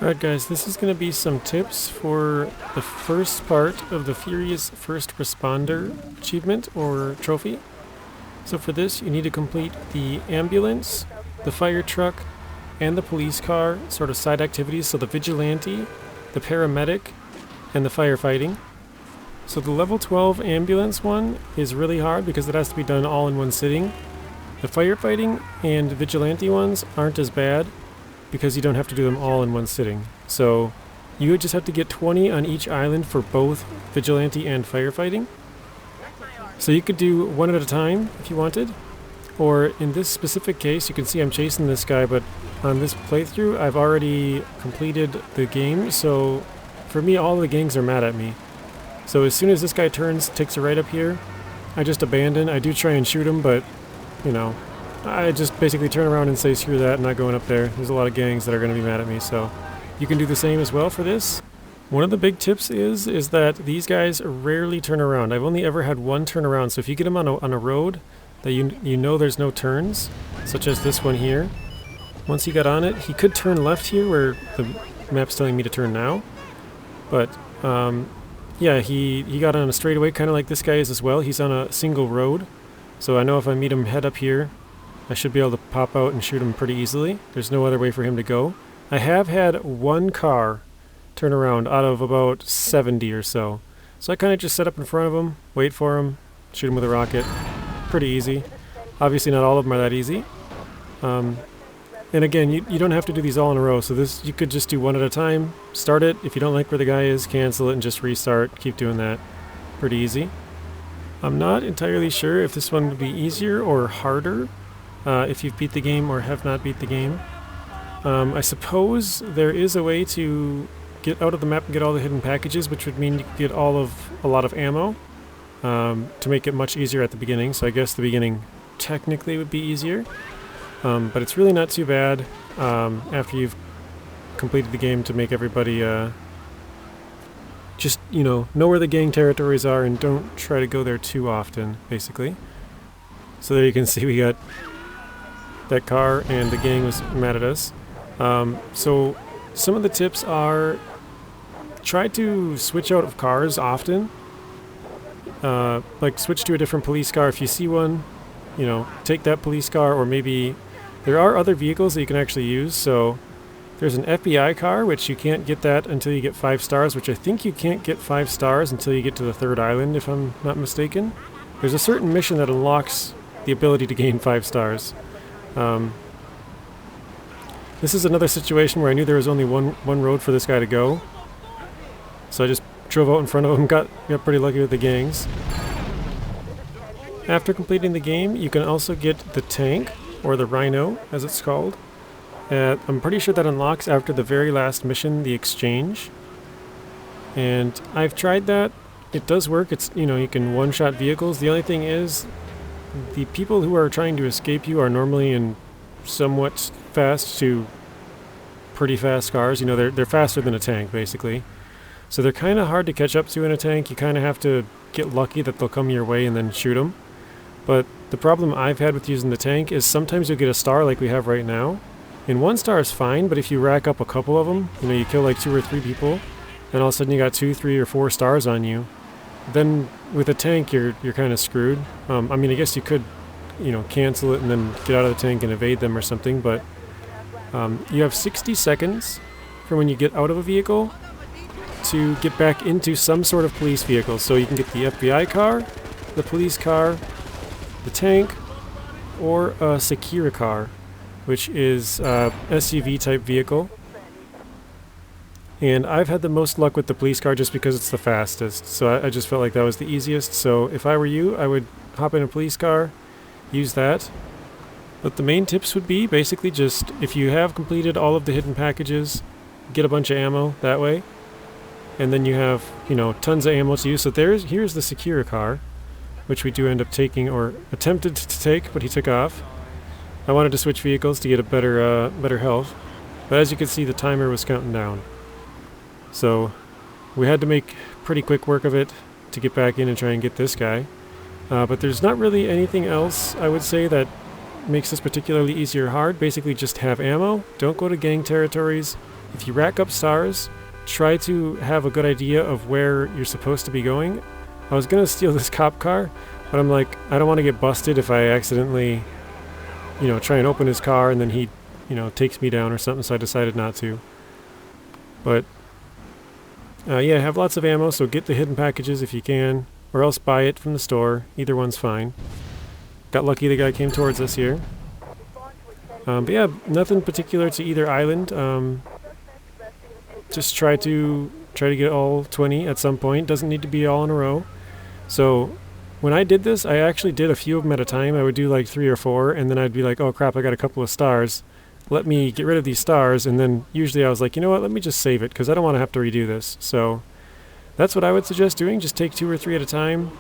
Alright guys, this is going to be some tips for the first part of the Furious First Responder achievement or trophy. So for this you need to complete the ambulance, the fire truck, and the police car sort of side activities, so the Vigilante, the Paramedic, and the firefighting. So the level 12 ambulance one is really hard because it has to be done all in one sitting. The firefighting and Vigilante ones aren't as bad because you don't have to do them all in one sitting. So you would just have to get 20 on each island for both Vigilante and firefighting. So you could do one at a time if you wanted, or in this specific case you can see I'm chasing this guy, but on this playthrough I've already completed the game, so for me all the gangs are mad at me. So as soon as this guy takes a right up here, I just abandon. I do try and shoot him, but you know, I just basically turn around and say screw that, I'm not going up there. There's a lot of gangs that are going to be mad at me, so you can do the same as well for this. One of the big tips is that these guys rarely turn around. I've only ever had one turn around, so if you get them on a road that you know there's no turns, such as this one here, once he got on it, he could turn left here where the map's telling me to turn now, but yeah, he got on a straightaway, kind of like this guy is as well. He's on a single road, so I know if I meet him head up here, I should be able to pop out and shoot him pretty easily. There's no other way for him to go. I have had one car turn around out of about 70 or so. So I kind of just set up in front of him, wait for him, shoot him with a rocket. Pretty easy. Obviously not all of them are that easy. And again, you don't have to do these all in a row, so this you could just do one at a time. Start it. If you don't like where the guy is, cancel it and just restart. Keep doing that. Pretty easy. I'm not entirely sure if this one would be easier or harder. If you've beat the game or have not beat the game. I suppose there is a way to get out of the map and get all the hidden packages, which would mean you could get a lot of ammo to make it much easier at the beginning. So I guess the beginning technically would be easier, but it's really not too bad after you've completed the game to make everybody just, you know where the gang territories are and don't try to go there too often, basically. So there you can see we got that car and the gang was mad at us. So some of the tips are try to switch out of cars often. Like switch to a different police car if you see one, take that police car, or maybe there are other vehicles that you can actually use. So there's an FBI car, which you can't get that until you get 5 stars, which I think you can't get 5 stars until you get to the 3rd island, if I'm not mistaken. There's a certain mission that unlocks the ability to gain 5 stars. This is another situation where I knew there was only one road for this guy to go, so I just drove out in front of him, got pretty lucky with the gangs. After completing the game, you can also get the tank, or the Rhino as it's called. I'm pretty sure that unlocks after the very last mission, the exchange, and I've tried that. It does work. It's, you can one-shot vehicles. The only thing is, the people who are trying to escape you are normally in somewhat fast to pretty fast cars. They're faster than a tank, basically. So they're kind of hard to catch up to in a tank. You kind of have to get lucky that they'll come your way and then shoot them. But the problem I've had with using the tank is sometimes you'll get a star like we have right now. And 1 star is fine, but if you rack up a couple of them, you kill like 2 or 3 people, and all of a sudden you got 2, 3, or 4 stars on you, then with a tank you're kind of screwed. I mean, I guess you could cancel it and then get out of the tank and evade them or something, but you have 60 seconds from when you get out of a vehicle to get back into some sort of police vehicle. So you can get the FBI car, the police car, the tank, or a secure car, which is a SUV type vehicle. And I've had the most luck with the police car just because it's the fastest, so I just felt like that was the easiest. So if I were you, I would hop in a police car, use that. But the main tips would be basically just, if you have completed all of the hidden packages, get a bunch of ammo that way, and then you have tons of ammo to use. So here's the secure car, which we do end up taking, or attempted to take, but he took off. I wanted to switch vehicles to get a better health, but as you can see the timer was counting down. So we had to make pretty quick work of it to get back in and try and get this guy. But there's not really anything else, I would say, that makes this particularly easy or hard. Basically just have ammo, don't go to gang territories, if you rack up stars, try to have a good idea of where you're supposed to be going. I was gonna steal this cop car, but I'm like, I don't want to get busted if I accidentally, try and open his car and then he, takes me down or something, so I decided not to. But, yeah, have lots of ammo, so get the hidden packages if you can, or else buy it from the store. Either one's fine. Got lucky the guy came towards us here. But yeah, nothing particular to either island. Just try to get all 20 at some point. Doesn't need to be all in a row. So when I did this, I actually did a few of them at a time. I would do like 3 or 4, and then I'd be like, oh crap, I got a couple of stars. Let me get rid of these stars, and then usually I was like, you know what, let me just save it, because I don't want to have to redo this. So that's what I would suggest doing. Just take 2 or 3 at a time.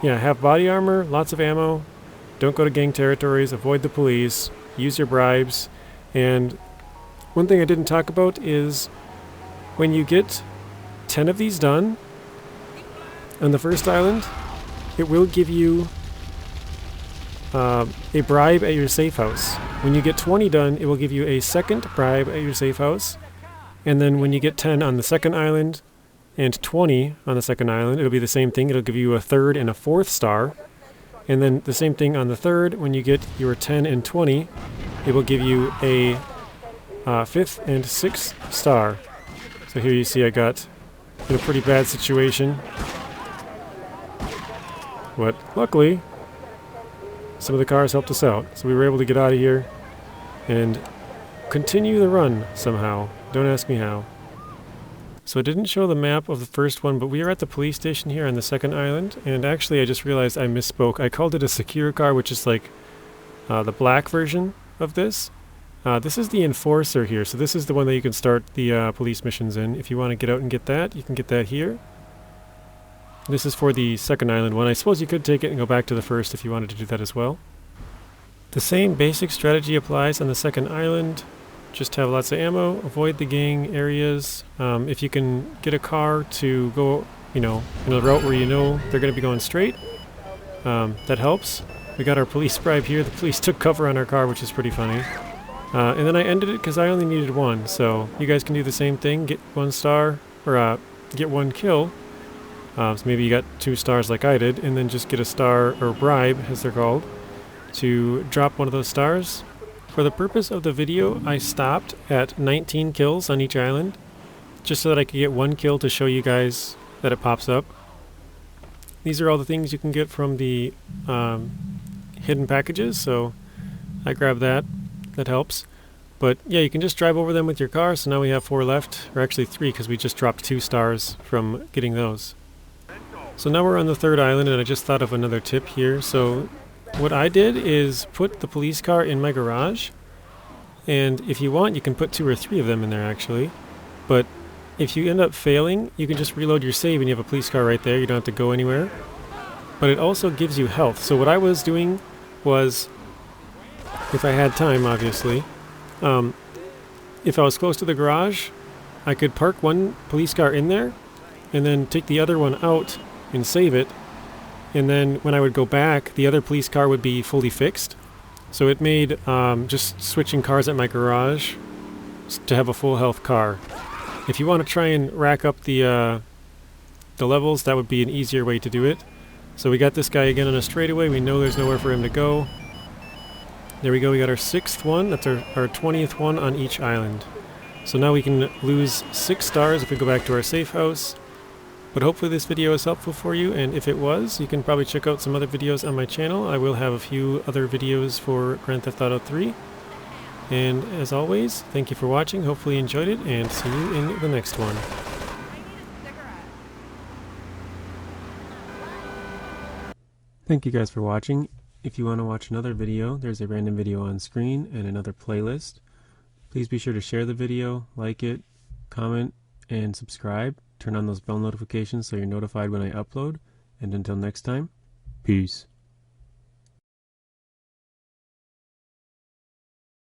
Yeah, have body armor, lots of ammo. Don't go to gang territories, avoid the police, use your bribes. And one thing I didn't talk about is when you get 10 of these done on the first island, it will give you a bribe at your safe house. When you get 20 done, it will give you a second bribe at your safe house. And then when you get 10 on the second island and 20 on the second island, it'll be the same thing. It'll give you a third and a fourth star. And then the same thing on the third. When you get your 10 and 20, it will give you a fifth and sixth star. So here you see I got in a pretty bad situation. But luckily, some of the cars helped us out. So we were able to get out of here and continue the run somehow. Don't ask me how. So I didn't show the map of the first one, but we are at the police station here on the second island. And actually I just realized I misspoke. I called it a secure car, which is like the black version of this. This is the Enforcer here. So this is the one that you can start the police missions in. If you want to get out and get that, you can get that here. This is for the second island one. I suppose you could take it and go back to the first if you wanted to do that as well. The same basic strategy applies on the second island. Just have lots of ammo, avoid the gang areas. If you can get a car to go, in a route where they're going to be going straight, that helps. We got our police bribe here. The police took cover on our car, which is pretty funny. And then I ended it because I only needed 1. So you guys can do the same thing. Get 1 star, or get 1 kill. So maybe you got 2 stars like I did, and then just get a star, or bribe, as they're called, to drop one of those stars. For the purpose of the video, I stopped at 19 kills on each island, just so that I could get 1 kill to show you guys that it pops up. These are all the things you can get from the hidden packages, so I grabbed that. That helps. But yeah, you can just drive over them with your car, so now we have 4 left, or actually 3 because we just dropped 2 stars from getting those. So now we're on the third island, and I just thought of another tip here. So what I did is put the police car in my garage, and if you want, you can put 2 or 3 of them in there actually. But if you end up failing, you can just reload your save and you have a police car right there. You don't have to go anywhere. But it also gives you health. So what I was doing was, if I had time obviously, if I was close to the garage, I could park 1 police car in there and then take the other one out and save it, and then when I would go back, the other police car would be fully fixed. So it made just switching cars at my garage to have a full health car. If you want to try and rack up the levels, that would be an easier way to do it. So we got this guy again on a straightaway. We know there's nowhere for him to go. There we go, we got our 6th one. That's our 20th one on each island. So now we can lose 6 stars if we go back to our safe house. But hopefully this video is helpful for you, and if it was, you can probably check out some other videos on my channel. I will have a few other videos for Grand Theft Auto 3. And as always, thank you for watching, hopefully you enjoyed it, and see you in the next one. Thank you guys for watching. If you want to watch another video, there's a random video on screen and another playlist. Please be sure to share the video, like it, comment, and subscribe. Turn on those bell notifications so you're notified when I upload. And until next time, peace.